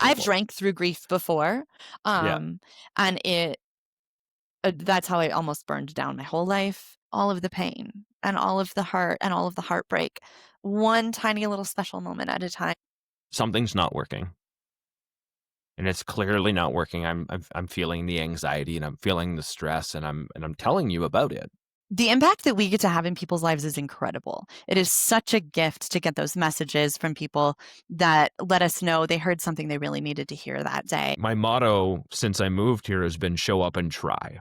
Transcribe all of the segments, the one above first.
I've drank through grief before. Yeah. And that's how I almost burned down my whole life. All of the pain and all of the hurt and all of the heartbreak, one tiny little special moment at a time. Something's not working. And it's clearly not working. I'm feeling the anxiety and I'm feeling the stress and I'm telling you about it. The impact that we get to have in people's lives is incredible. It is such a gift to get those messages from people that let us know they heard something they really needed to hear that day. My motto since I moved here has been show up and try.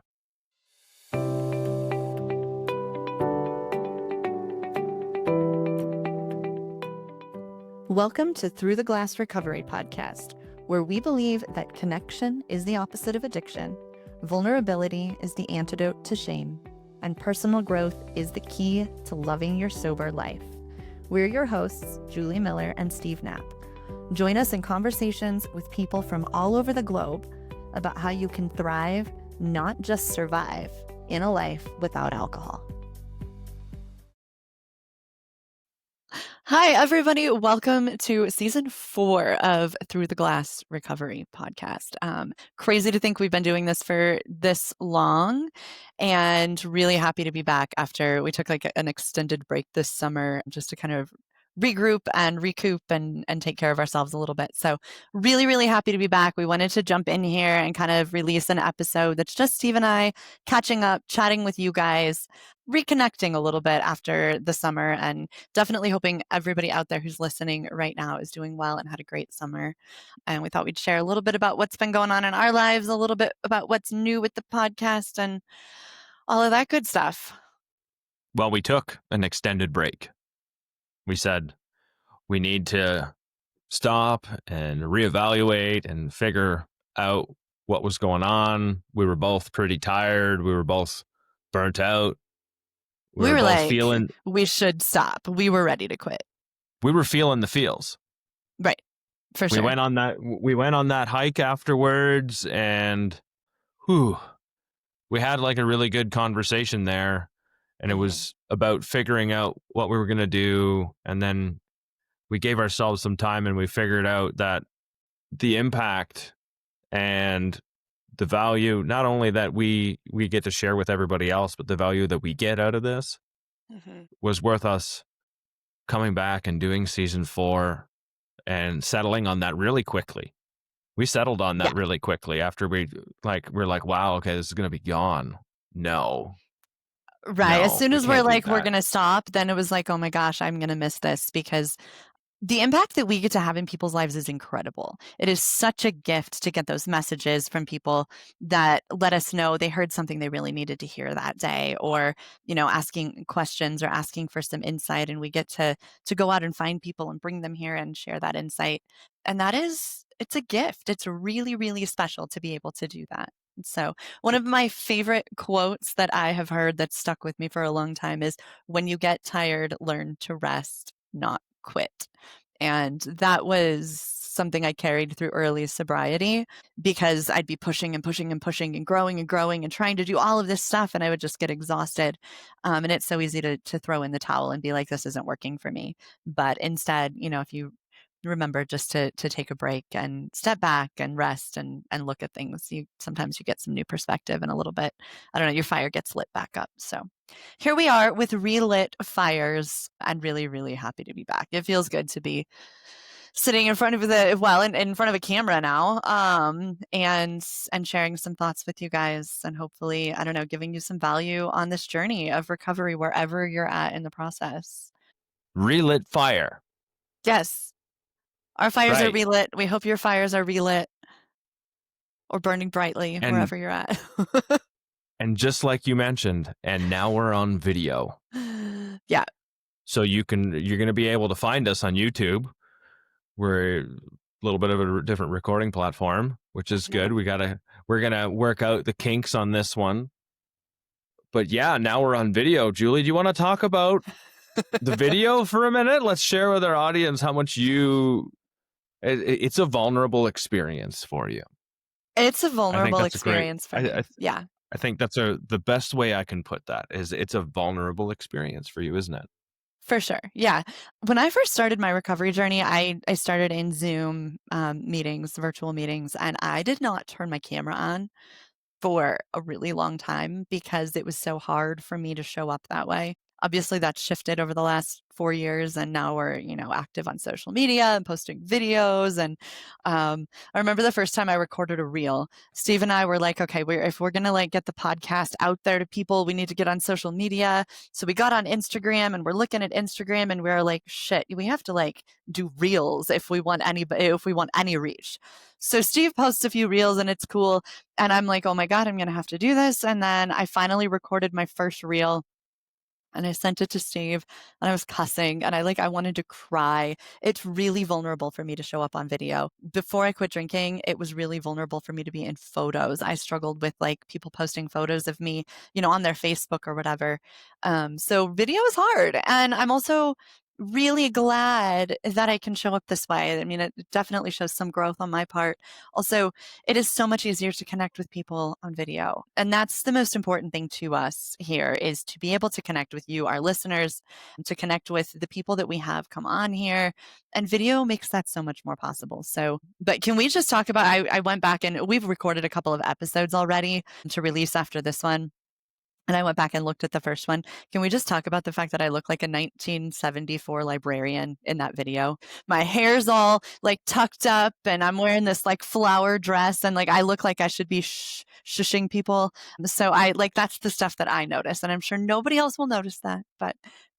Welcome to Through the Glass Recovery Podcast, where we believe that connection is the opposite of addiction, vulnerability is the antidote to shame, and personal growth is the key to loving your sober life. We're your hosts, Julie Miller and Steve Knapp. Join us in conversations with people from all over the globe about how you can thrive, not just survive, in a life without alcohol. Hi, everybody. Welcome to season 4 of Through the Glass Recovery Podcast. Crazy to think we've been doing this for this long, and really happy to be back after we took like an extended break this summer just to kind of regroup and recoup and take care of ourselves a little bit. So really, really happy to be back. We wanted to jump in here and kind of release an episode that's just Steve and I catching up, chatting with you guys, reconnecting a little bit after the summer, and definitely hoping everybody out there who's listening right now is doing well and had a great summer. And we thought we'd share a little bit about what's been going on in our lives, a little bit about what's new with the podcast and all of that good stuff. Well, we took an extended break. We said we need to stop and reevaluate and figure out what was going on. We were both pretty tired. We were both burnt out. We were both like, feeling, we should stop. We were ready to quit. we were feeling the feels. Right. For sure. We went on that hike afterwards, and we had like a really good conversation there, and it was about figuring out what we were going to do. And then we gave ourselves some time and we figured out that the impact and the value, not only that we get to share with everybody else, but the value that we get out of this was worth us coming back and doing season 4 and settling on that really quickly. We settled on that really quickly after we're like, wow, okay, this is going to be gone. No. Right. As soon as we're like, we're going to stop, then it was like, oh my gosh, I'm going to miss this, because the impact that we get to have in people's lives is incredible. It is such a gift to get those messages from people that let us know they heard something they really needed to hear that day, or, asking questions or asking for some insight. And we get to go out and find people and bring them here and share that insight. And it's a gift. It's really, really special to be able to do that. So one of my favorite quotes that I have heard that stuck with me for a long time is, when you get tired, learn to rest, not quit. And that was something I carried through early sobriety, because I'd be pushing and pushing and pushing and growing and trying to do all of this stuff, and I would just get exhausted. And it's so easy to throw in the towel and be like, this isn't working for me. But instead, if you remember just to take a break and step back and rest and look at things, sometimes you get some new perspective, and a little bit, I don't know, your fire gets lit back up. So here we are with relit fires, and really, really happy to be back. It feels good to be sitting in front of in front of a camera now, and sharing some thoughts with you guys, and hopefully, I don't know, giving you some value on this journey of recovery wherever you're at in the process. Relit fire. Yes. Our fires are relit. We hope your fires are relit or burning brightly wherever you're at. And just like you mentioned, and now we're on video. Yeah. So you're going to be able to find us on YouTube. We're a little bit of a different recording platform, which is good. We're going to work out the kinks on this one. But yeah, now we're on video. Julie, do you want to talk about the video for a minute? Let's share with our audience how much it's a vulnerable experience for you. It's a vulnerable experience for me. I think that's the best way I can put that, is it's a vulnerable experience for you, isn't it? For sure. Yeah. When I first started my recovery journey, I started in Zoom meetings, virtual meetings, and I did not turn my camera on for a really long time because it was so hard for me to show up that way. Obviously, that's shifted over the last 4 years, and now we're, active on social media and posting videos. And I remember the first time I recorded a reel. Steve and I were like, okay, if we're gonna like get the podcast out there to people, we need to get on social media. So we got on Instagram, and we're looking at Instagram, and we are like, shit, we have to like do reels if we want any reach. So Steve posts a few reels, and it's cool. And I'm like, oh my God, I'm going to have to do this. And then I finally recorded my first reel and I sent it to Steve and I was cussing and I wanted to cry. It's really vulnerable for me to show up on video. Before I quit drinking, it was really vulnerable for me to be in photos. I struggled with like people posting photos of me, on their Facebook or whatever. So video is hard. And I'm also really glad that I can show up this way. I mean, it definitely shows some growth on my part. Also, it is so much easier to connect with people on video. And that's the most important thing to us here is to be able to connect with you, our listeners, to connect with the people that we have come on here. And video makes that so much more possible. So, but can we just talk about, I went back and we've recorded a couple of episodes already to release after this one. And I went back and looked at the first one. Can we just talk about the fact that I look like a 1974 librarian in that video? My hair's all like tucked up and I'm wearing this like flower dress and like I look like I should be shushing people. So I like that's the stuff that I notice and I'm sure nobody else will notice that, but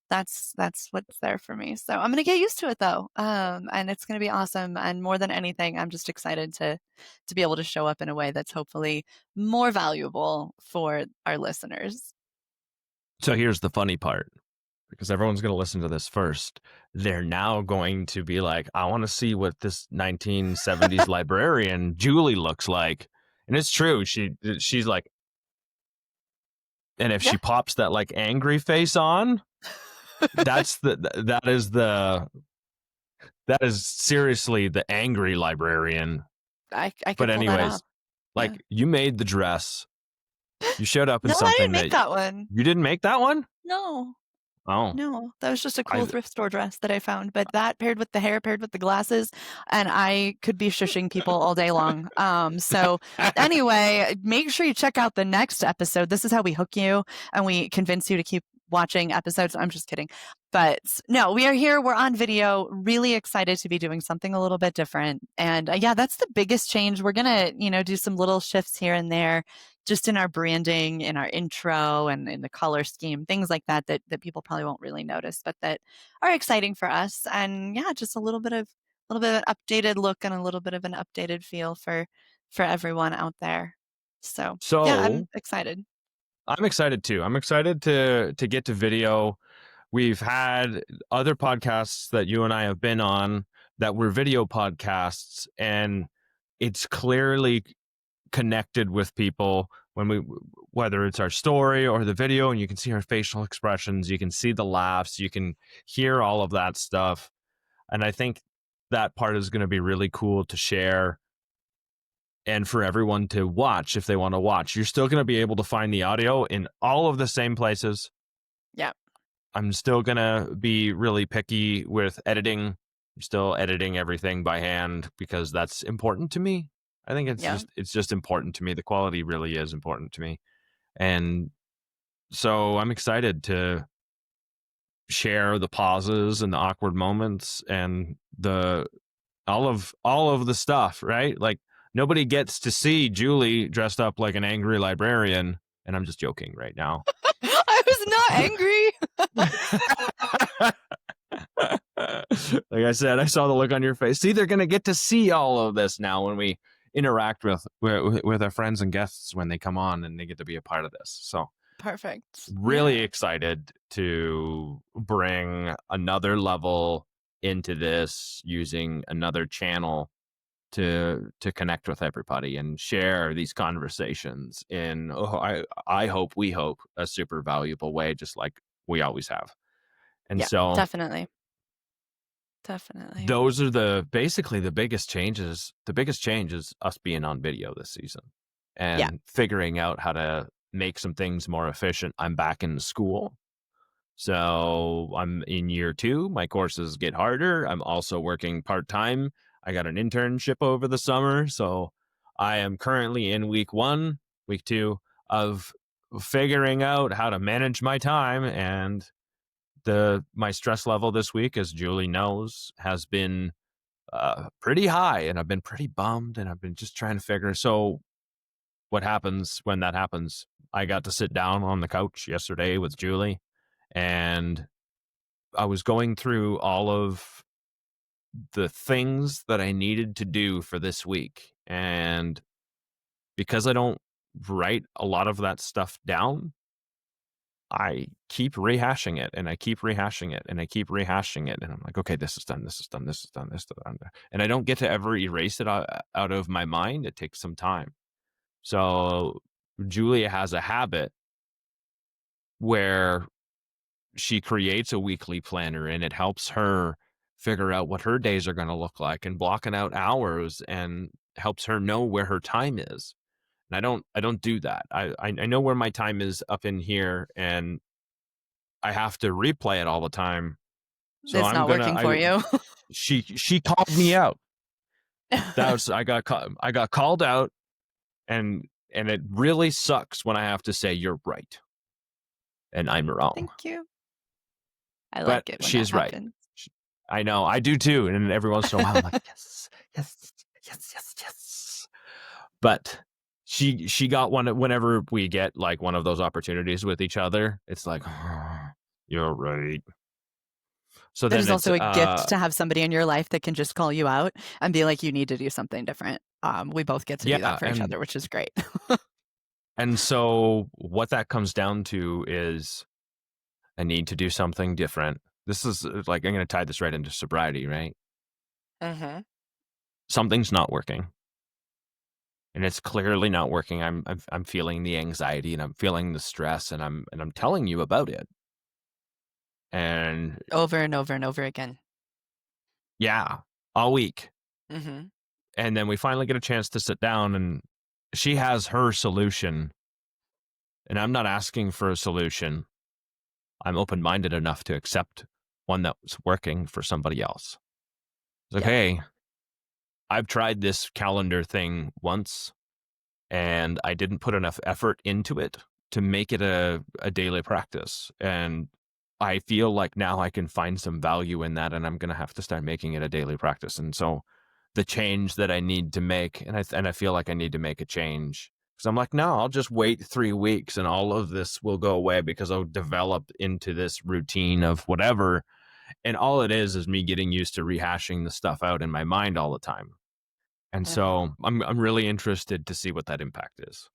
that's what's there for me. So I'm going to get used to it though. And it's going to be awesome and more than anything I'm just excited to be able to show up in a way that's hopefully more valuable for our listeners. So here's the funny part, because everyone's going to listen to this first. They're now going to be like, I want to see what this 1970s librarian Julie looks like. And it's true. She's like, and if Yeah. she pops that like angry face on, that is seriously the angry librarian. I But could pull that anyways, off. like Yeah. you made the dress. You showed up in No, I didn't something make that that one. you didn't make that one. No. Oh, No, that was just a I cool thrift store dress that I found, but that paired with the hair, paired with the glasses, and I could be shushing people all day long. So anyway, make sure you check out the next episode. This is how we hook you and we convince you to keep watching episodes. I'm just kidding. But no, we are here. We're on video. Really excited to be doing something a little bit different. And yeah, that's the biggest change. We're going to, do some little shifts here and there just in our branding, in our intro and in the color scheme, things like that people probably won't really notice, but that are exciting for us. And yeah, just a little bit of an updated look and a little bit of an updated feel for everyone out there. So yeah, I'm so excited. I'm excited too. I'm excited to get to video. We've had other podcasts that you and I have been on that were video podcasts, and it's clearly connected with people when whether it's our story or the video, and you can see our facial expressions, you can see the laughs, you can hear all of that stuff. And I think that part is going to be really cool to share and for everyone to watch if they want to watch. You're still going to be able to find the audio in all of the same places. Yeah. I'm still going to be really picky with editing. I'm still editing everything by hand because that's important to me. I think Yeah. it's just important to me. The quality really is important to me. And so I'm excited to share the pauses and the awkward moments and the all of the stuff, right? Like nobody gets to see Julie dressed up like an angry librarian, and I'm just joking right now. I was not angry. Like I said, I saw the look on your face. See, they're going to get to see all of this now when we interact with our friends and guests when they come on and they get to be a part of this. So Perfect. really Yeah. excited to bring another level into this using another channel to connect with everybody and share these conversations in I hope we hope a super valuable way, just like we always have. And Yeah, so definitely. Definitely. those are basically the biggest changes. The biggest change is us being on video this season Yeah. and figuring out how to make some things more efficient. I'm back in school. So I'm in year 2. My courses get harder. I'm also working part-time. I got an internship over the summer, so I am currently in week 1, week 2 of figuring out how to manage my time, and the my stress level this week, as Julie knows, has been pretty high, and I've been pretty bummed, and I've been just trying to figure. So what happens when that happens? I got to sit down on the couch yesterday with Julie, and I was going through all of the things that I needed to do for this week. And because I don't write a lot of that stuff down, I keep rehashing it and I keep rehashing it and I keep rehashing it. And I'm like, okay, this is done, this is done, this is done, this is done. And I don't get to ever erase it out of my mind. It takes some time. So Julia has a habit where she creates a weekly planner and it helps her figure out what her days are going to look like and blocking out hours and helps her know where her time is. And I don't do that. I know where my time is up in here and I have to replay it all the time. So It's I'm not gonna working I for you. she called me out. That was I got called out, and it really sucks when I have to say you're right and I'm wrong. Thank you. I But like it when that she's right. happens. Sh I know, I do too, and every once in a while, I'm like, "Yes, yes, yes, yes, yes." But she got one whenever we get, like, one of those opportunities with each other, it's like, "You're right." So It then is it's, also a gift to have somebody in your life that can just call you out and be like, "You need to do something different." We both get to do that yeah, for each other, which is great. and so what that comes down to is I need to do something different. This is, like, I'm gonna tie this right into sobriety, right? Mhm. Something's not working. And it's clearly not working. I'm feeling the anxiety and I'm feeling the stress and I'm telling you about it. And Over and over and over again. yeah, all week. Mhm. And then we finally get a chance to sit down and she has her solution. And I'm not asking for a solution. I'm open-minded enough to accept one that was working for somebody else. It's like, Yep. hey, I've tried this calendar thing once and I didn't put enough effort into it to make it a daily practice. And I feel like now I can find some value in that, and I'm gonna have to start making it a daily practice. And so, the change that I need to make, and I feel like I need to make a change because I'm like, no, I'll just wait 3 weeks, and all of this will go away because I'll develop into this routine of whatever. And all it is me getting used to rehashing the stuff out in my mind all the time. And Mhm. so I'm really interested to see what that impact is.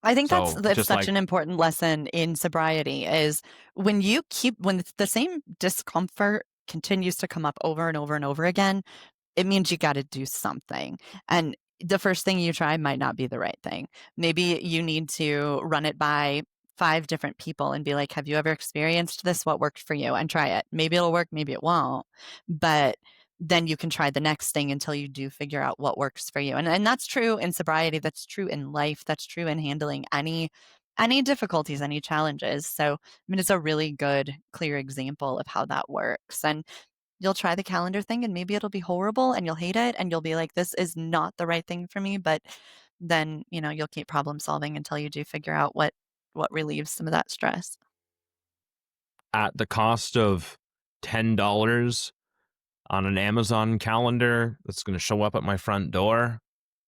I think So that's just such like an important lesson in sobriety is when it's the same discomfort continues to come up over and over and over again, it means you gotta do something, and the first thing you try might not be the right thing. Maybe you need to run it by 5 different people and be like, "Have you ever experienced this? What worked for you?" And try it. Maybe it'll work, maybe it won't, but then you can try the next thing until you do figure out what works for you, and that's true in sobriety, that's true in life, that's true in handling any difficulties, any challenges, so, I mean, it's a really good, clear example of how that works, and you'll try the calendar thing and maybe it'll be horrible and you'll hate it and you'll be like, "This is not the right thing for me," but then, you'll keep problem solving until you do figure out what relieves some of that stress. at the cost of $10 on an Amazon calendar that's gonna show up at my front door,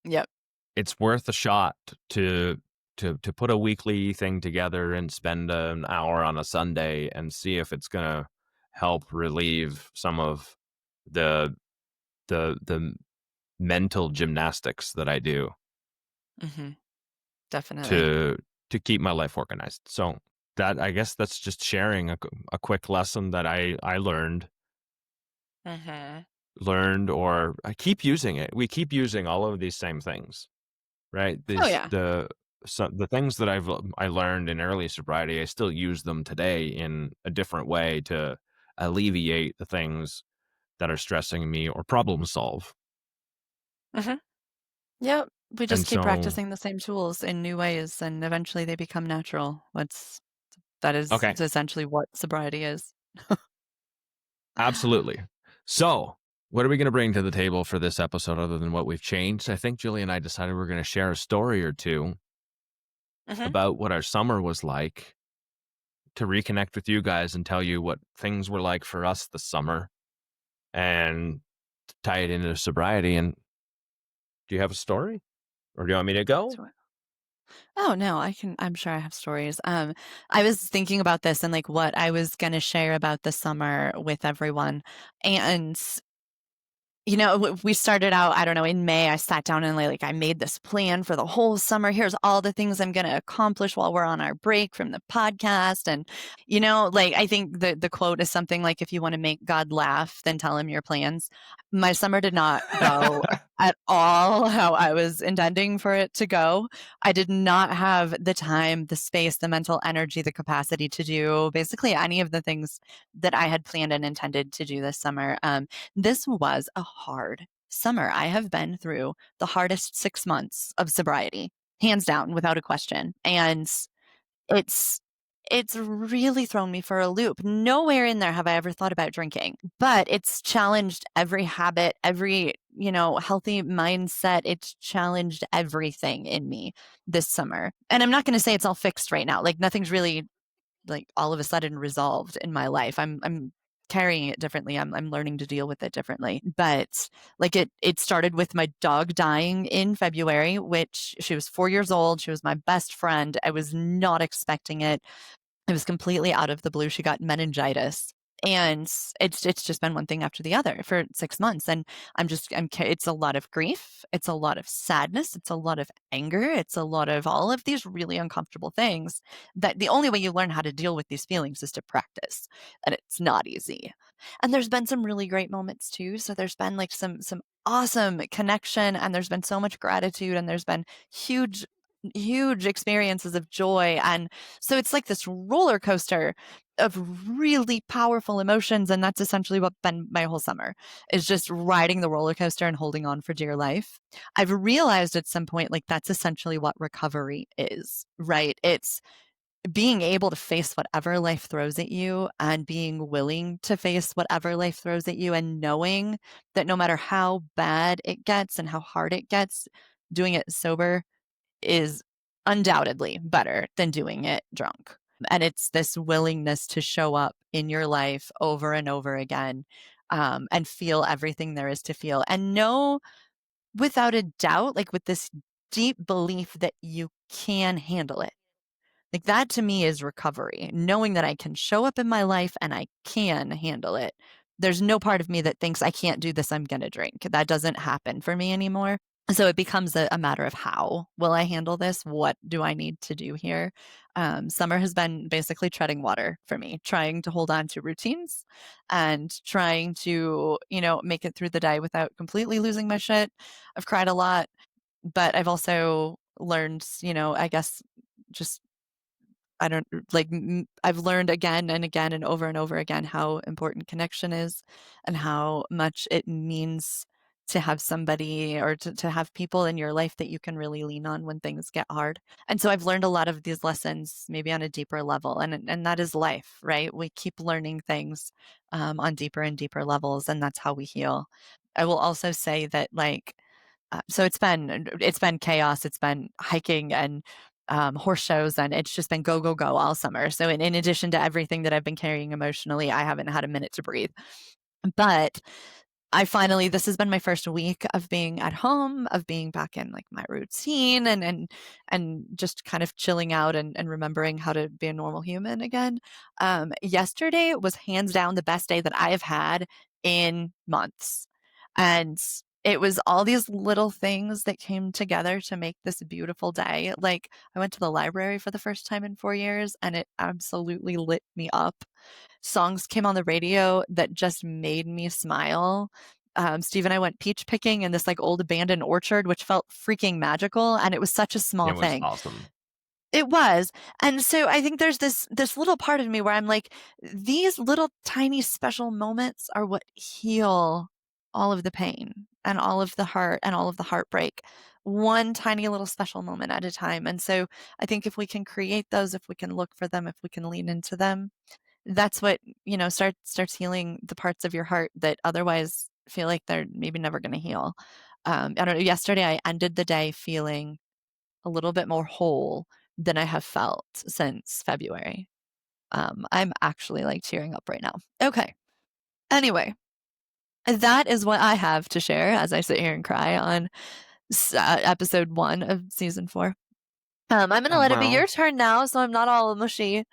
Yep. it's worth a shot to to put a weekly thing together and spend an hour on a Sunday and see if it's gonna help relieve some of the the mental gymnastics that I do Mhm. Definitely. to keep my life organized. So that I guess that's just sharing a quick lesson that I Mhm. learned, or I keep using it. We keep using all of these same things, right? Oh, These yeah. the things that I learned in early sobriety, I still use them today in a different way to alleviate the things that are stressing me or problem solve. Mhm. Yep. We just And keep so practicing the same tools in new ways and eventually they become natural. That is Okay, essentially what sobriety is. absolutely. So, what are we going to bring to the table for this episode other than what we've changed? I think Julie and I decided we're going to share a story or two Mhm. about what our summer was like to reconnect with you guys and tell you what things were like for us this summer and tie it into sobriety. And do you have a story or do you want me to go? So oh, no, I'm sure I have stories. I was thinking about this and, like, what I was gonna share about the summer with everyone, and we started out, I don't know, in May. I sat down and I made this plan for the whole summer. Here's all the things I'm going to accomplish while we're on our break from the podcast. And, I think the quote is something like, if you want to make God laugh, then tell him your plans. My summer did not go at all how I was intending for it to go. I did not have the time, the space, the mental energy, the capacity to do basically any of the things that I had planned and intended to do this summer. This was a hard summer. I have been through the hardest 6 months of sobriety, hands down, without a question. And it's it's really thrown me for a loop. Nowhere in there have I ever thought about drinking, but it's challenged every habit, every, healthy mindset. It's challenged everything in me this summer. And I'm not going to say it's all fixed right now. Like nothing's really all of a sudden resolved in my life. I'm carrying it differently. I'm learning to deal with it differently. But it started with my dog dying in February, which she was 4 years old. She was my best friend. I was not expecting it. It was completely out of the blue. She got meningitis. And it's just been one thing after the other for 6 months. And it's a lot of grief. It's a lot of sadness. It's a lot of anger. It's a lot of all of these really uncomfortable things that the only way you learn how to deal with these feelings is to practice. And it's not easy. And there's been some really great moments too. So there's been some awesome connection and there's been so much gratitude and there's been huge huge experiences of joy. And so it's like this roller coaster of really powerful emotions. And that's essentially what been my whole summer is just riding the roller coaster and holding on for dear life. I've realized at some point, that's essentially what recovery is, right? It's being able to face whatever life throws at you and being willing to face whatever life throws at you and knowing that no matter how bad it gets and how hard it gets, doing it sober is undoubtedly better than doing it drunk. And it's this willingness to show up in your life over and over again, and feel everything there is to feel and know without a doubt, with this deep belief that you can handle it. That to me is recovery, knowing that I can show up in my life and I can handle it. There's no part of me that thinks I can't do this, I'm going to drink. That doesn't happen for me anymore. So it becomes a matter of how will I handle this? What do I need to do here? Summer has been basically treading water for me, trying to hold on to routines and trying to, make it through the day without completely losing my shit. I've cried a lot, but I've also learned, I guess just I don't I've learned again and again and over again how important connection is and how much it means to have somebody or to have people in your life that you can really lean on when things get hard. And so I've learned a lot of these lessons maybe on a deeper level and that is life, right? We keep learning things on deeper and deeper levels and that's how we heal. I will also say that so it's been chaos. It's been hiking and horse shows, and it's just been go go go all summer. So in addition to everything that I've been carrying emotionally, I haven't had a minute to breathe. But this has been my first week of being at home, of being back in my routine and just kind of chilling out and remembering how to be a normal human again. Yesterday was hands down the best day that I have had in months. And it was all these little things that came together to make this beautiful day. I went to the library for the first time in 4 years and it absolutely lit me up. Songs came on the radio that just made me smile. Steve and I went peach picking in this old abandoned orchard, which felt freaking magical. And it was such a It small was thing. awesome. It was. And so I think there's this little part of me where I'm like, these little tiny special moments are what heal all of the pain and all of the hurt and all of the heartbreak. one tiny little special moment at a time. And so I think if we can create those, if we can look for them, if we can lean into them, that's what, starts healing the parts of your heart that otherwise feel like they're maybe never going to heal. I don't know. Yesterday, I ended the day feeling a little bit more whole than I have felt since February. I'm actually like tearing up right now. Okay. Anyway, that is what I have to share as I sit here and cry on episode 1 of season 4. I'm gonna let it be Well, your turn now, so I'm not all mushy.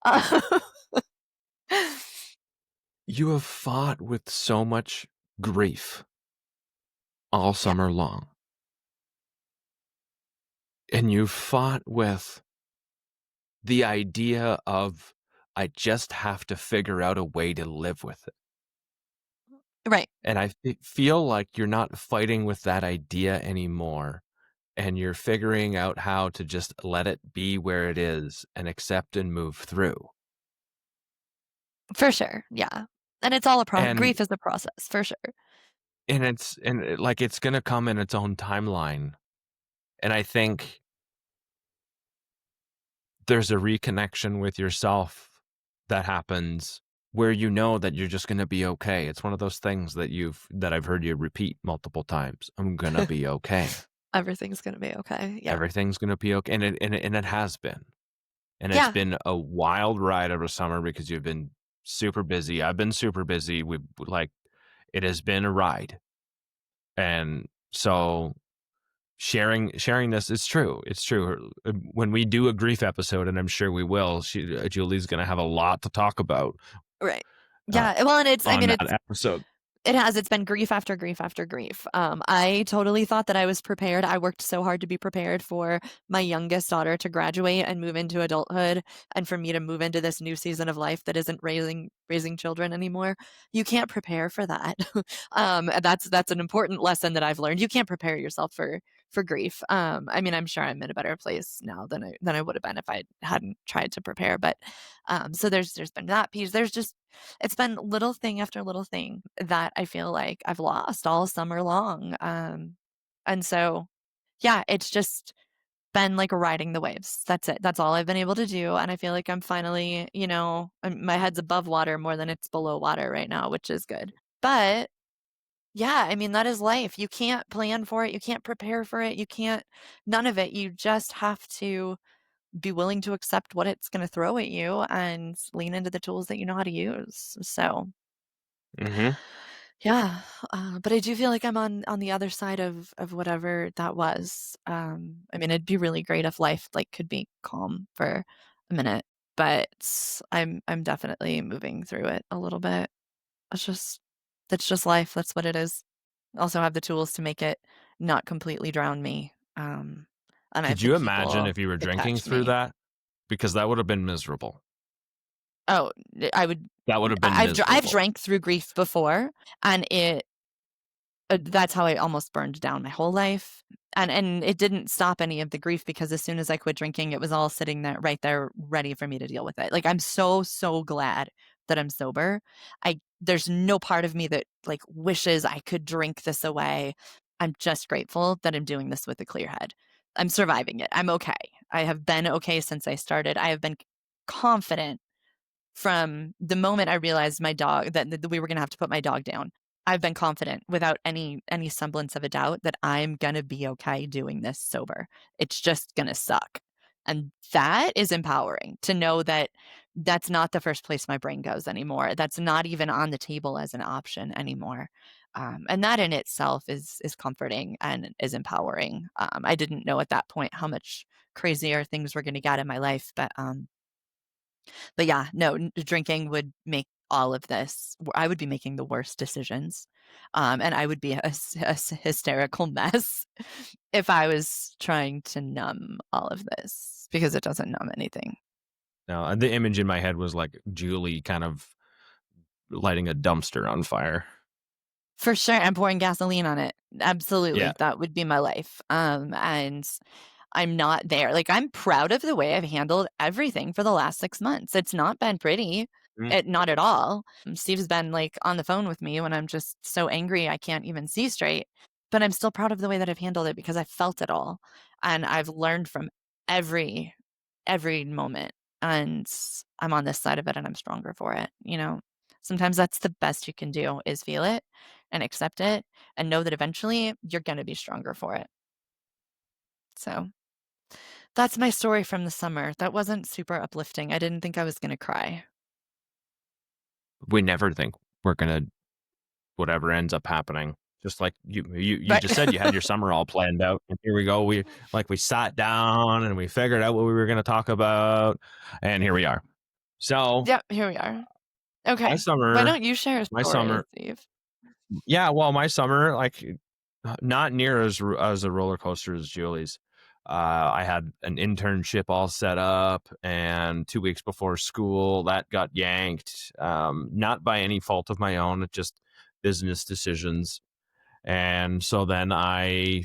Uh, you have fought with so much grief all yeah, summer long, and you fought with the idea of, I just have to figure out a way to live with it. right, And I feel like you're not fighting with that idea anymore. And you're figuring out how to just let it be where it is and accept and move through. for sure, yeah, and it's all a And grief is a process, for sure. like it's gonna come in its own timeline. And I think there's a reconnection with yourself that happens where you know that you're just gonna be okay. It's one of those things that I've heard you repeat multiple times. I'm gonna be okay. Everything's gonna be okay, yeah. Everything's gonna be okay. And it has been. And it's Yeah, been a wild ride of a summer because you've been super busy. I've been super busy. It has been a ride. And so sharing this, it's true. It's true. When we do a grief episode, and I'm sure we will, Julie's going to have a lot to talk about right. uh, Yeah, well, and I on mean, that episode. it's been grief after grief after grief. I totally thought that I was prepared. I worked so hard to be prepared for my youngest daughter to graduate and move into adulthood, and for me to move into this new season of life that isn't raising children anymore. You can't prepare for that. That's an important lesson that I've learned. You can't prepare yourself for grief. I mean, I'm sure I'm in a better place now than I would have been if I hadn't tried to prepare. But so there's been that piece. There's just it's been little thing after little thing that I feel like I've lost all summer long. And so, yeah, it's just been like riding the waves. That's it. That's all I've been able to do. And I feel like I'm finally, my head's above water more than it's below water right now, which is good. But yeah, I mean, that is life. You can't plan for it. You can't prepare for it. You can't, none of it. You just have to be willing to accept what it's going to throw at you and lean into the tools that you know how to use. So, Hmm. yeah, but I do feel like I'm on the other side of whatever that was. I mean, it'd be really great if life like could be calm for a minute, but I'm definitely moving through it a little bit. It's just that's just life. That's what it is. I also have the tools to make it not completely drown me. And I have Could the you imagine people if you were that drinking catch through me. that? Because that would have been miserable. Oh, I would. That would have been I've miserable. drank through grief before, and that's how I almost burned down my whole life, and it didn't stop any of the grief because as soon as I quit drinking, it was all sitting there right there ready for me to deal with it. Like, I'm so glad that I'm sober. I There's no part of me that, like, wishes I could drink this away. I'm just grateful that I'm doing this with a clear head. I'm surviving it. I'm okay. I have been okay since I started. I have been confident from the moment I realized my dog that we were gonna have to put my dog down. I've been confident without any semblance of a doubt that I'm gonna be okay doing this sober. It's just gonna suck. And that is empowering to know that that's not the first place my brain goes anymore. That's not even on the table as an option anymore. And that in itself is comforting and is empowering. I didn't know at that point how much crazier things were going to get in my life, but yeah, no, drinking would make all of this I would be making the worst decisions, and I would be a hysterical mess if I was trying to numb all of this because it doesn't numb anything. No, the image in my head was like Julie kind of lighting a dumpster on fire. For sure, and pouring gasoline on it. Yeah. Absolutely, that would be my life, and I'm not there. Like, I'm proud of the way I've handled everything for the last 6 months. It's not been pretty. Mm. Not at all. Steve's been, like, on the phone with me when I'm just so angry I can't even see straight. but I'm still proud of the way that I've handled it because I felt it all, and I've learned from every moment, and I'm on this side of it and I'm stronger for it, you know? Sometimes that's the best you can do is feel it and accept it and know that eventually you're gonna be stronger for it. So, that's my story from the summer. That wasn't super uplifting. I didn't think I was gonna cry. We never think we're gonna whatever ends up happening. Just like you Right. just said you had your summer all planned out, and here we go. We sat down and we figured out what we were gonna talk about, and here we are. So, Yep, here we are. my Okay. Why summer don't you share a my story, summer Steve? yeah, well, my summer, like, not near as a roller coaster as Julie's. I had an internship all set up, and 2 weeks before school, that got yanked, not by any fault of my own, it just business decisions. And so then I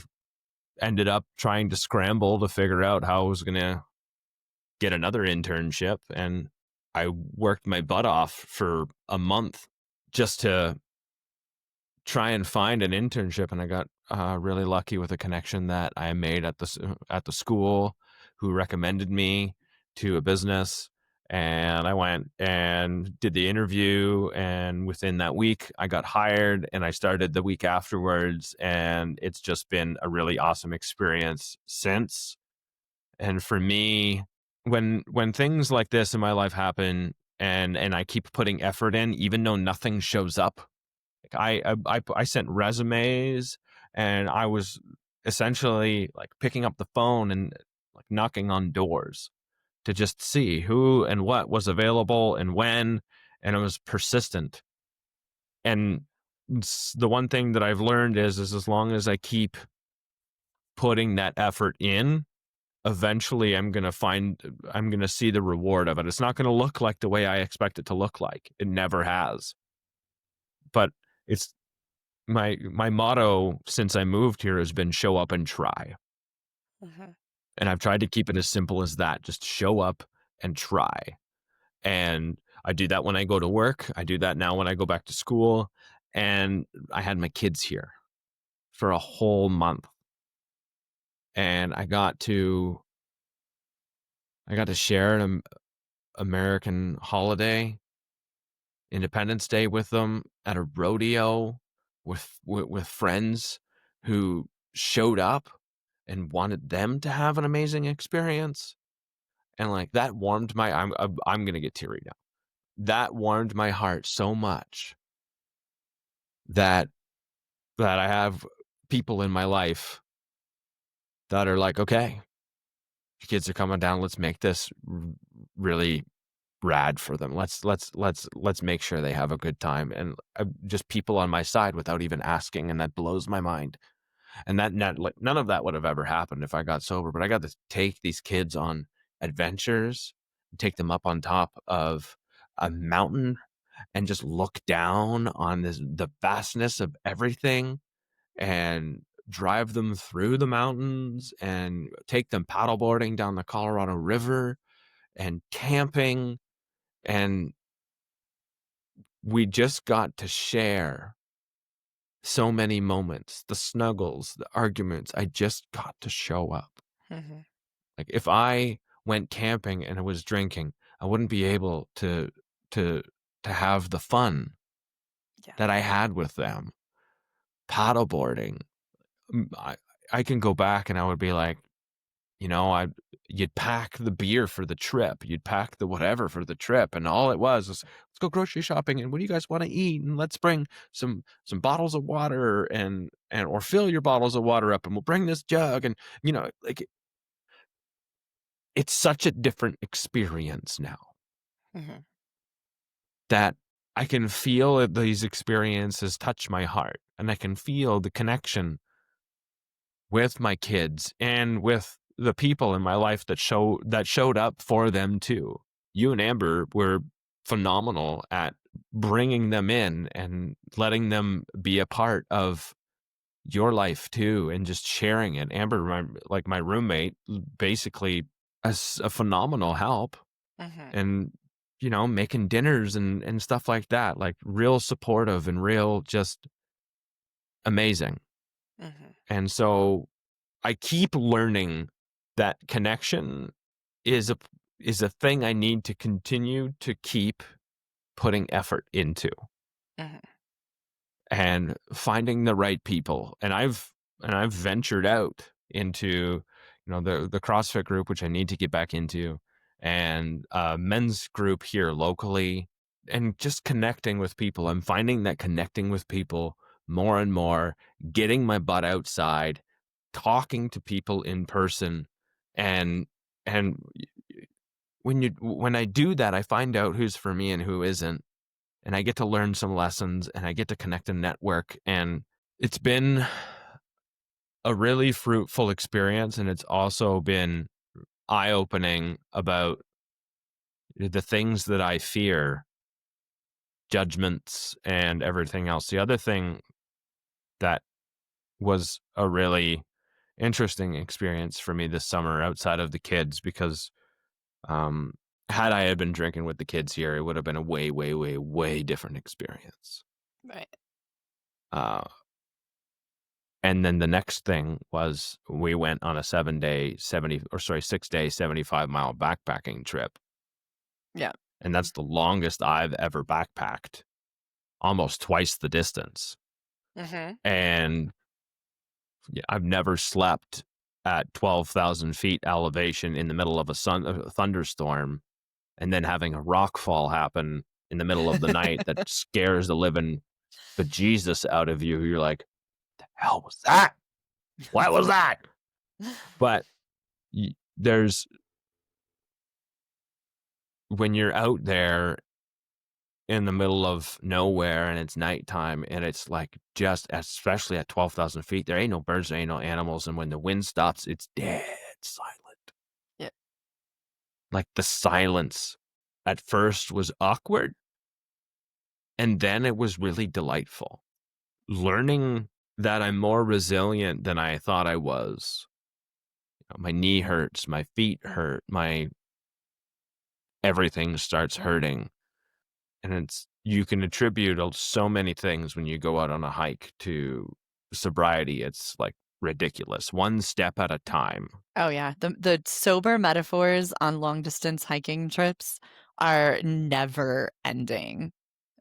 ended up trying to scramble to figure out how I was gonna get another internship, and I worked my butt off for a month just to try and find an internship, and I got really lucky with a connection that I made at the school, who recommended me to a business, and I went and did the interview, and within that week I got hired, and I started the week afterwards, and it's just been a really awesome experience since. And for me, when things like this in my life happen, and I keep putting effort in even though nothing shows up, like I sent resumes, and I was essentially like picking up the phone and like knocking on doors to just see who and what was available and when, and I was persistent. And the one thing that I've learned is as long as I keep putting that effort in, eventually I'm going to see the reward of it. It's not going to look like the way I expect it to look like. It never has. But it's my motto since I moved here has been show up and try. Mhm. And I've tried to keep it as simple as that. Just show up and try. And I do that when I go to work. I do that now when I go back to school. And I had my kids here for a whole month. And I got to share an American holiday, Independence Day with them at a rodeo with friends who showed up and wanted them to have an amazing experience. And like that warmed my I'm gonna get teary now. That warmed my heart so much that I have people in my life that are like, okay, your kids are coming down. Let's make this really rad for them. Let's make sure they have a good time, and just people on my side without even asking, and that blows my mind. And like, none of that would have ever happened if I got sober. But I got to take these kids on adventures, take them up on top of a mountain, and just look down on the vastness of everything, and drive them through the mountains, and take them paddleboarding down the Colorado River, and camping. And we just got to share so many moments, the snuggles, the arguments. I just got to show up. Mhm. Like if I went camping and I was drinking, I wouldn't be able to have the fun Yeah. that I had with them. Paddleboarding. mm, I I can go back and I would be like, I you'd pack the beer for the trip, you'd pack the whatever for the trip, and all it was, let's go grocery shopping, and what do you guys want to eat, and let's bring some bottles of water, and or fill your bottles of water up, and we'll bring this jug, and like it's such a different experience now Mhm. that I can feel that these experiences touch my heart, and I can feel the connection with my kids and with the people in my life that showed up for them too. You and Amber were phenomenal at bringing them in and letting them be a part of your life too, and just sharing it. Amber, my roommate, basically a phenomenal help, Mhm. and making dinners and stuff like that, like real supportive and real just amazing. Mhm. And so I keep learning that connection is a is a thing I need to continue to keep putting effort into Mhm. and finding the right people. And I've ventured out into, the CrossFit group, which I need to get back into, and a men's group here locally, and just connecting with people. I'm finding that connecting with people more and more, getting my butt outside, talking to people in person, and and when I do that, I find out who's for me and who isn't, and I get to learn some lessons, and I get to connect and network, and it's been a really fruitful experience, and it's also been eye-opening about the things that I fear, judgments and everything else. The other thing that was a really interesting experience for me this summer outside of the kids, because um had I had been drinking with the kids here, it would have been a way, way, way, way different experience. Right. Uh And then the next thing was we went on a 6-day, 75-mile backpacking trip, Yeah. and that's the longest I've ever backpacked, almost twice the distance. Mhm. And yeah, I've never slept at 12,000 feet elevation in the middle of a thunderstorm, and then having a rock fall happen in the middle of the night that scares the living bejesus out of you. You're like, "Hell was that? What was that?" But there's when you're out there in the middle of nowhere and it's nighttime and it's like, just especially at 12,000 feet, there ain't no birds, there ain't no animals. And when the wind stops, it's dead silent. Yeah. Like, the silence at first was awkward, and then it was really delightful. Learning that I'm more resilient than I thought I was. My knee hurts, my feet hurt, my everything starts hurting. And you can attribute so many things when you go out on a hike to sobriety. It's like ridiculous. One step at a time. Oh yeah, the sober metaphors on long distance hiking trips are never ending,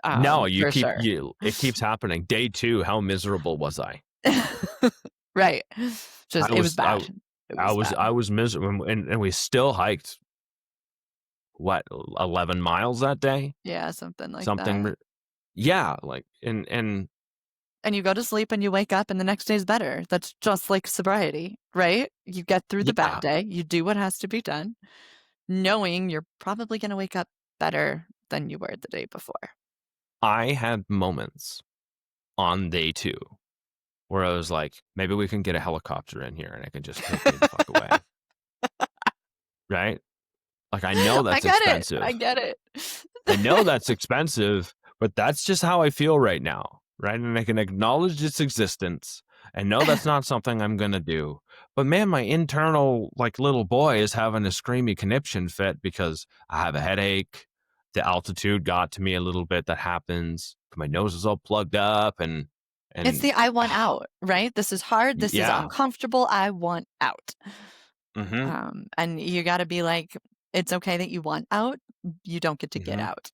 No, for sure. it keeps happening. Day 2, how miserable was I? Right. Just I it was was I bad. It was bad. I was miserable, and we still hiked, what, 11 miles that day? Yeah, something like Something that. ri Yeah, like, and And you go to sleep and you wake up and the next day's better. That's just like sobriety, right? You get through the bad yeah, day, you do what has to be done, knowing you're probably gonna wake up better than you were the day before. I had moments on day 2 where I was like, "Maybe we can get a helicopter in here, and it can just take me the fuck away." Right? Like, I know I that's get it. I expensive. get it. I know that's expensive, but that's just how I feel right now, right? And I can acknowledge its existence and know that's not something I'm gonna do. But man, my internal, like, little boy is having a screamy conniption fit because I have a headache. The altitude got to me a little bit. That happens. My nose is all plugged up, It's and the "I want out," right? "This is hard, this is yeah. uncomfortable, I want out." Mhm. And you gotta be like, "It's okay that you want out, you don't get to get Mhm. out."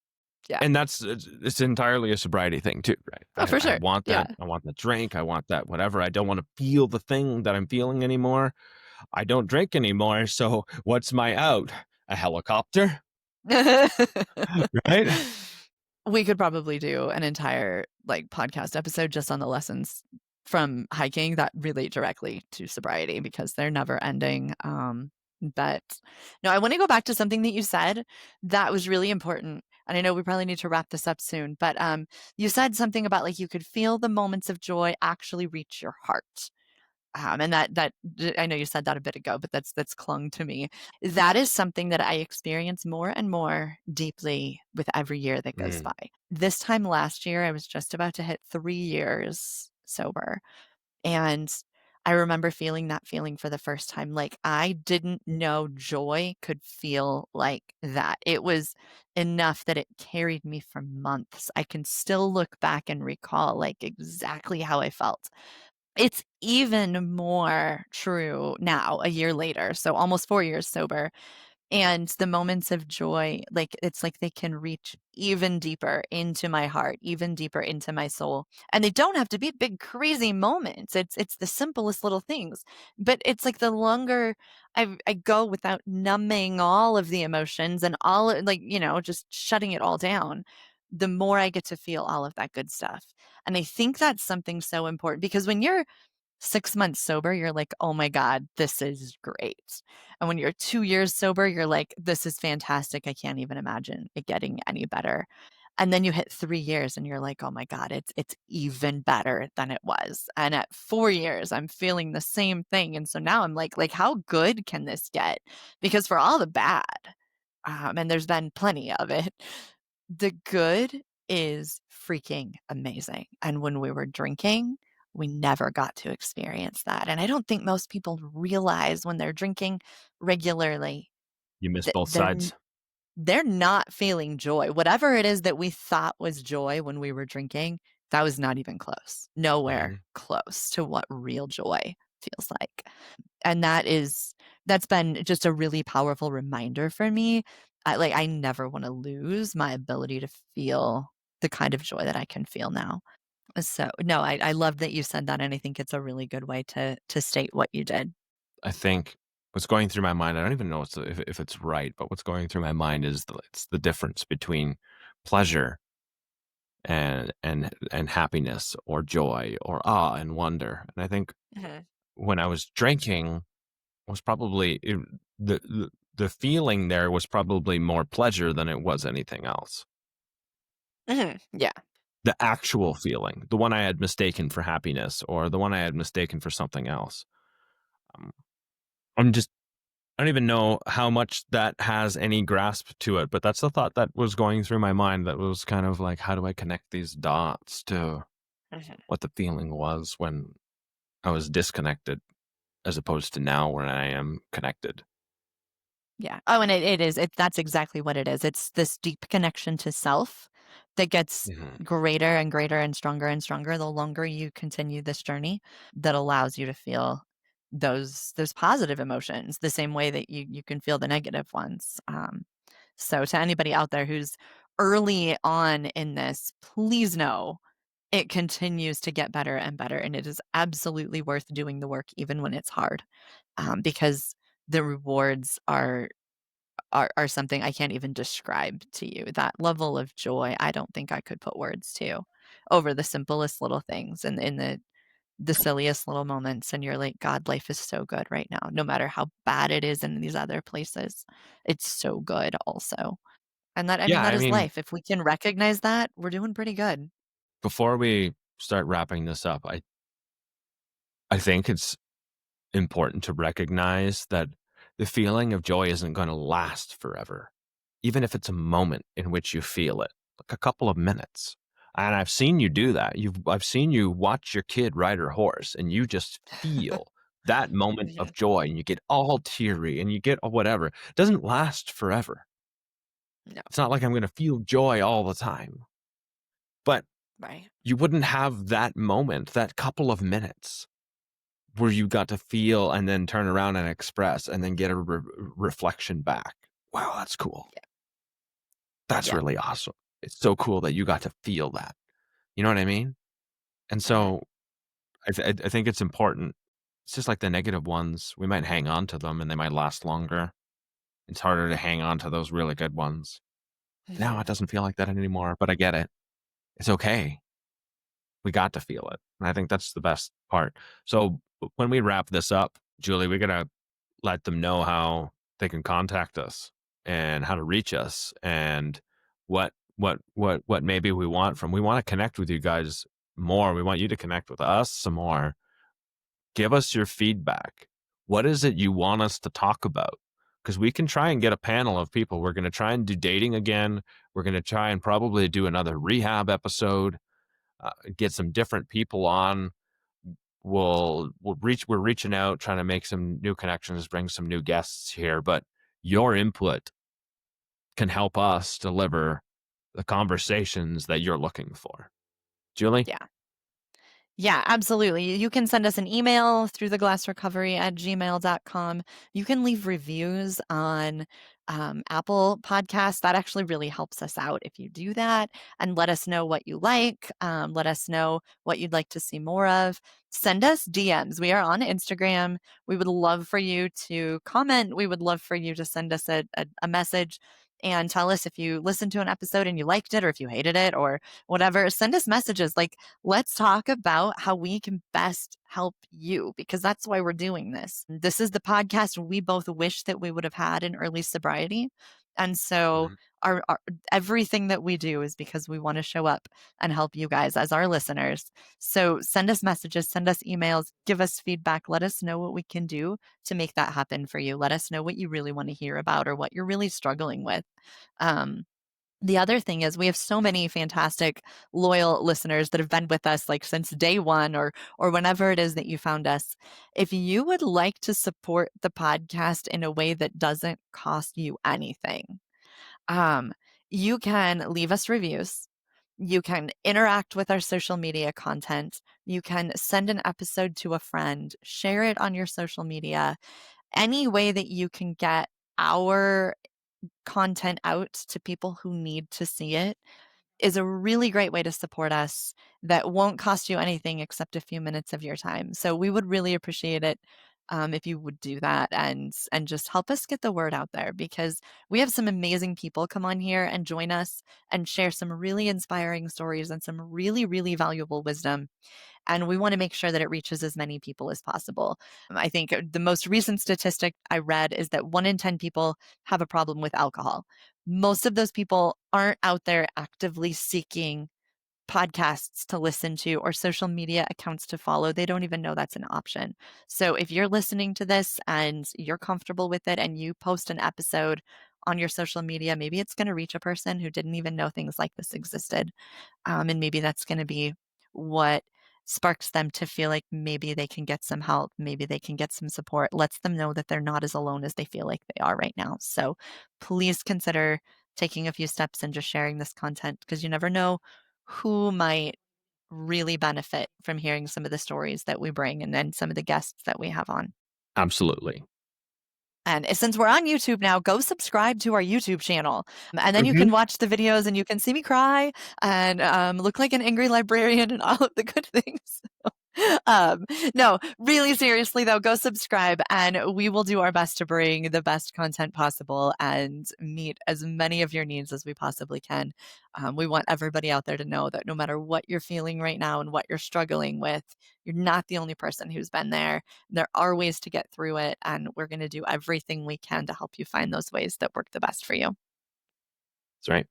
Yeah. And it's entirely a sobriety thing too, Oh, right? for I sure. want Yeah. that. I want the drink. I want that whatever. I don't want to feel the thing that I'm feeling anymore. I don't drink anymore. So what's my out? A helicopter, right? We could probably do an entire, like, podcast episode just on the lessons from hiking that relate directly to sobriety because they're never ending, but no, I wanna go back to something that you said that was really important, and I know we probably need to wrap this up soon, but, you said something about, like, you could feel the moments of joy actually reach your heart. And I know you said that a bit ago, but that's clung to me. That is something that I experience more and more deeply with every year that goes Mm, by. This time last year, I was just about to hit 3 years sober, and I remember feeling that feeling for the first time. Like, I didn't know joy could feel like that. It was enough that it carried me for months. I can still look back and recall, like, exactly how I felt. It's even more true now, a year later, so almost 4 years sober. And the moments of joy, like, it's like they can reach even deeper into my heart, even deeper into my soul. And they don't have to be big, crazy moments. It's the simplest little things. But it's like the longer I go without numbing all of the emotions and like, just shutting it all down, the more I get to feel all of that good stuff. And I think that's something so important because when you're 6 months sober, you're like, "Oh my god, this is great." And when you're 2 years sober, you're like, "This is fantastic. I can't even imagine it getting any better." And then you hit 3 years and you're like, "Oh my god, it's even better than it was." And at 4 years, I'm feeling the same thing. And so now I'm like, "How good can this get?" Because for all the bad, and there's been plenty of it, the good is freaking amazing. And when we were drinking, we never got to experience that. And I don't think most people realize when they're drinking regularly You miss that both sides. they're not feeling joy. Whatever it is that we thought was joy when we were drinking, that was not even close. Nowhere Mhm. close to what real joy feels like. And that's been just a really powerful reminder for me. I never wanna lose my ability to feel the kind of joy that I can feel now. So, no, I love that you said that, and I think it's a really good way to state what you did. I think what's going through my mind, I don't even know if it's right, but what's going through my mind is it's the difference between pleasure and happiness or joy or awe and wonder. And I think Mhm. when I was drinking was probably the feeling there was probably more pleasure than it was anything else. Mhm. Yeah. The actual feeling, the one I had mistaken for happiness or the one I had mistaken for something else. Um, I'm just I don't even know how much that has any grasp to it, but that's the thought that was going through my mind that was kind of like, how do I connect these dots to Mhm. what the feeling was when I was disconnected as opposed to now when I am connected? Yeah. Oh, and it is. That's exactly what it is. It's this deep connection to self that gets Mhm. greater and greater and stronger the longer you continue this journey that allows you to feel those positive emotions the same way that you can feel the negative ones. So to anybody out there who's early on in this, please know it continues to get better and better, and it is absolutely worth doing the work even when it's hard, because the rewards are something I can't even describe to you. That level of joy, I don't think I could put words to over the simplest little things and in the silliest little moments. And you're like, God, life is so good right now, no matter how bad it is in these other places. It's so good also. And that, I mean, Yeah, that I is mean, life. If we can recognize that, we're doing pretty good. before we start wrapping this up, I think it's important to recognize that the feeling of joy isn't going to last forever, even if it's a moment in which you feel it, like a couple of minutes. And I've seen you do that. I've seen you watch your kid ride her horse, and you just feel that moment Mhm. of joy, and you get all teary, and you get whatever. It doesn't last forever. No. It's not like I'm going to feel joy all the time, but Right. you wouldn't have that moment, that couple of minutes where you got to feel and then turn around and express and then get a reflection back. Wow, that's cool. Yeah. That's Yeah. really awesome. It's so cool that you got to feel that. You know what I mean? And Mhm. so I think it's important. It's just like the negative ones. We might hang on to them and they might last longer. It's harder to hang on to those really good ones. Now Mhm. it doesn't feel like that anymore, but I get it. It's okay. We got to feel it. And I think that's the best part. So when we wrap this up, Julie, we got to let them know how they can contact us and how to reach us and what maybe we want to connect with you guys more. We want you to connect with us some more. Give us your feedback. What is it you want us to talk about? Because we can try and get a panel of people. We're going to try and do dating again. We're going to try and probably do another rehab episode, get some different people on. We're reaching out, trying to make some new connections, bring some new guests here, but your input can help us deliver the conversations that you're looking for. Julie? Yeah. Yeah, absolutely. You can send us an email through theglassrecovery@gmail.com. You can leave reviews on Apple Podcasts. That actually really helps us out if you do that, and let us know what you like. Let us know what you'd like to see more of. Send us DMs. We are on Instagram. We would love for you to comment. We would love for you to send us a message and tell us if you listened to an episode and you liked it, or if you hated it, or whatever. Send us messages. Like, let's talk about how we can best help you, because that's why we're doing this. This is the podcast we both wish that we would have had in early sobriety. And so Mhm. our everything that we do is because we want to show up and help you guys as our listeners. So send us messages, send us emails, give us feedback, let us know what we can do to make that happen for you. Let us know what you really want to hear about or what you're really struggling with. Um, the other thing is we have so many fantastic loyal listeners that have been with us like since day one, or whenever it is that you found us. If you would like to support the podcast in a way that doesn't cost you anything, um, you can leave us reviews. You can interact with our social media content. You can send an episode to a friend, share it on your social media. Any way that you can get our content out to people who need to see it is a really great way to support us that won't cost you anything except a few minutes of your time. So we would really appreciate it if you would do that and just help us get the word out there, because we have some amazing people come on here and join us and share some really inspiring stories and some really, really valuable wisdom. And we want to make sure that it reaches as many people as possible. I think the most recent statistic I read is that 1 in 10 people have a problem with alcohol. Most of those people aren't out there actively seeking podcasts to listen to or social media accounts to follow. They don't even know that's an option. So if you're listening to this and you're comfortable with it and you post an episode on your social media, maybe it's going to reach a person who didn't even know things like this existed. And maybe that's going to be what sparks them to feel like maybe they can get some help, maybe they can get some support, lets them know that they're not as alone as they feel like they are right now. So please consider taking a few steps and just sharing this content, because you never know who might really benefit from hearing some of the stories that we bring and then some of the guests that we have on. Absolutely. And since we're on YouTube now, go subscribe to our YouTube channel. And then you Mhm. can watch the videos and you can see me cry and look like an angry librarian and all of the good things. um, no, really seriously though, go subscribe and we will do our best to bring the best content possible and meet as many of your needs as we possibly can. We want everybody out there to know that no matter what you're feeling right now and what you're struggling with, you're not the only person who's been there. There are ways to get through it, and we're going to do everything we can to help you find those ways that work the best for you. That's right.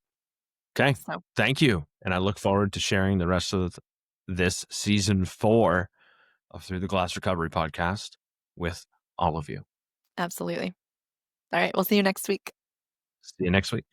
Okay. So, Thank you. And I look forward to sharing the rest of this season 4 of Through the Glass Recovery podcast with all of you. absolutely. All right, we'll see you next week. See you next week.